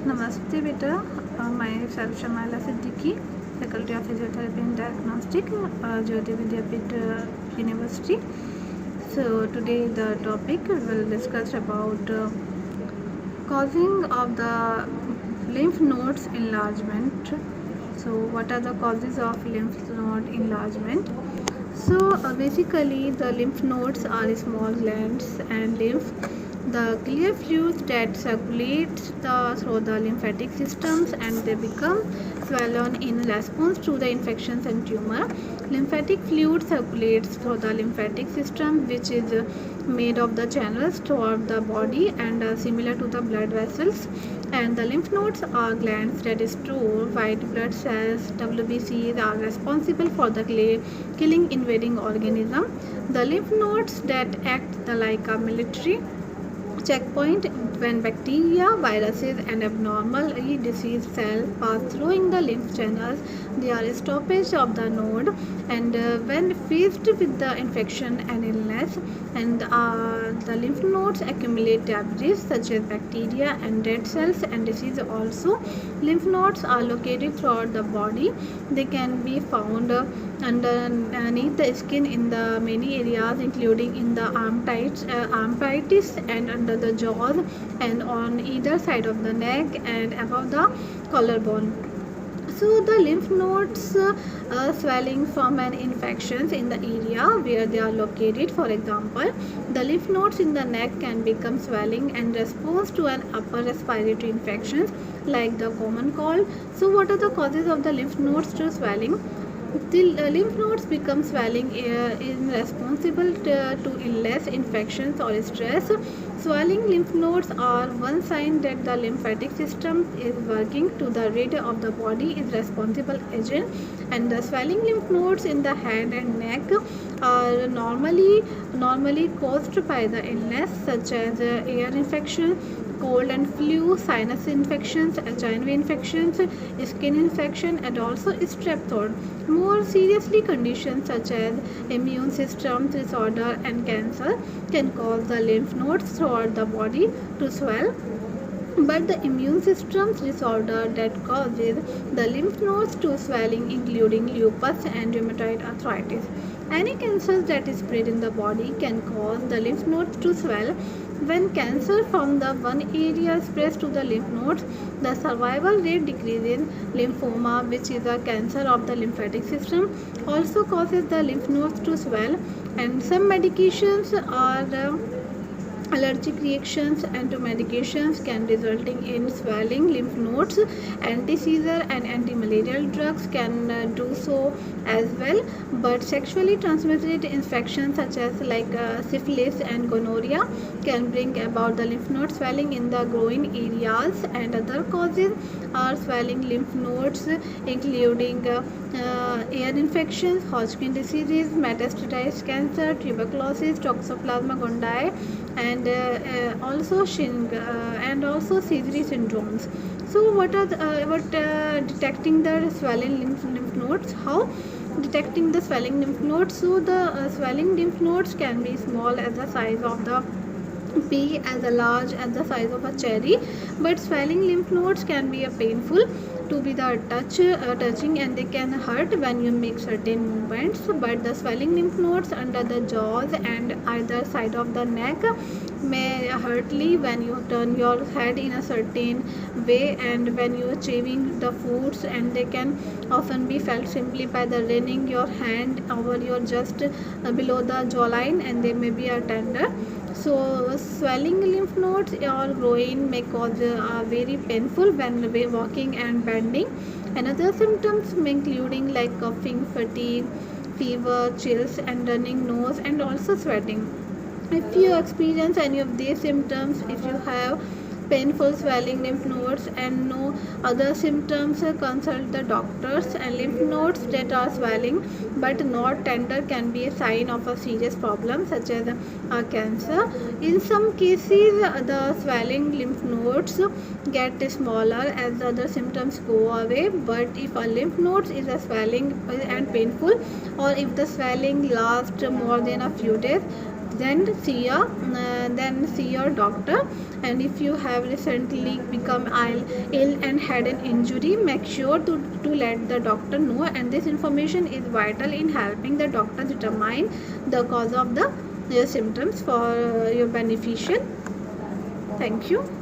Namaste beta, myself Shamala Siddiqui, Faculty of Physiotherapy and Diagnostic, Jyoti Vidyapith University. So today the topic will discuss about causing of the lymph nodes enlargement. So what are the causes of lymph node enlargement? So basically the lymph nodes are small glands and lymph the clear fluids that circulate through the lymphatic systems, and they become swollen in response to the infections and tumor. Lymphatic fluid circulates through the lymphatic system, which is made of the channels throughout the body and similar to the blood vessels. And the lymph nodes are glands that store white blood cells. WBCs are responsible for the killing invading organism. The lymph nodes that act like a military checkpoint when bacteria, viruses and abnormally diseased cells pass through in the lymph channels. They are stoppage of the node, and when faced with the infection and illness, and the lymph nodes accumulate debris such as bacteria and dead cells and disease also. Lymph nodes are located throughout the body. They can be found underneath the skin in the many areas, including in the armpits and under the jaws, and on either side of the neck and above the collarbone. So the lymph nodes swelling from an infections in the area where they are located. For example, the lymph nodes in the neck can become swelling in response to an upper respiratory infections like the common cold. So what are the causes of the lymph nodes to swelling? The lymph nodes become swelling in responsible to illness, infections or stress. Swelling lymph nodes are one sign that the lymphatic system is working to the rid of the body is responsible agent. And the swelling lymph nodes in the head and neck are normally caused by the illness such as air infection, cold and flu, sinus infections, HIV infections, skin infection and also strep throat. More seriously, conditions such as immune system disorder and cancer can cause the lymph nodes throughout the body to swell. But the immune system disorder that causes the lymph nodes to swelling including lupus and rheumatoid arthritis. Any cancers that is spread in the body can cause the lymph nodes to swell. When cancer from the one area spreads to the lymph nodes, the survival rate decreases. Lymphoma, which is a cancer of the lymphatic system, also causes the lymph nodes to swell. And some medications are allergic reactions and to medications can resulting in swelling lymph nodes. Anti-seizure and anti-malarial drugs can do so as well, but sexually transmitted infections such as syphilis and gonorrhea can bring about the lymph node swelling in the groin areas. And other causes are swelling lymph nodes including air infections, Hodgkin diseases, metastatized cancer, tuberculosis, Toxoplasma gondii, and also Sézary syndromes. So what are detecting the swelling lymph nodes? How detecting the swelling lymph nodes? So the swelling lymph nodes can be small as the size of the pea as large as the size of a cherry, but swelling lymph nodes can be painful to be the touching, and they can hurt when you make certain movements. But the swelling lymph nodes under the jaws and either side of the neck may hurtly when you turn your head in a certain way and when you are chewing the foods, and they can often be felt simply by the running your hand over your just below the jawline, and they may be tender. So swelling lymph nodes or groin may cause very painful when we walking and bending. Another symptoms may including like coughing, fatigue, fever, chills and running nose and also sweating. If you experience any of these symptoms, if you have painful swelling lymph nodes and no other symptoms, consult the doctors. And lymph nodes that are swelling but not tender can be a sign of a serious problem such as cancer. In some cases, the swelling lymph nodes get smaller as the other symptoms go away. But if a lymph node is a swelling and painful, or if the swelling lasts more than a few days, then see your doctor. And if you have recently become ill and had an injury, make sure to let the doctor know, and this information is vital in helping the doctor determine the cause of the symptoms for your beneficial. Thank you.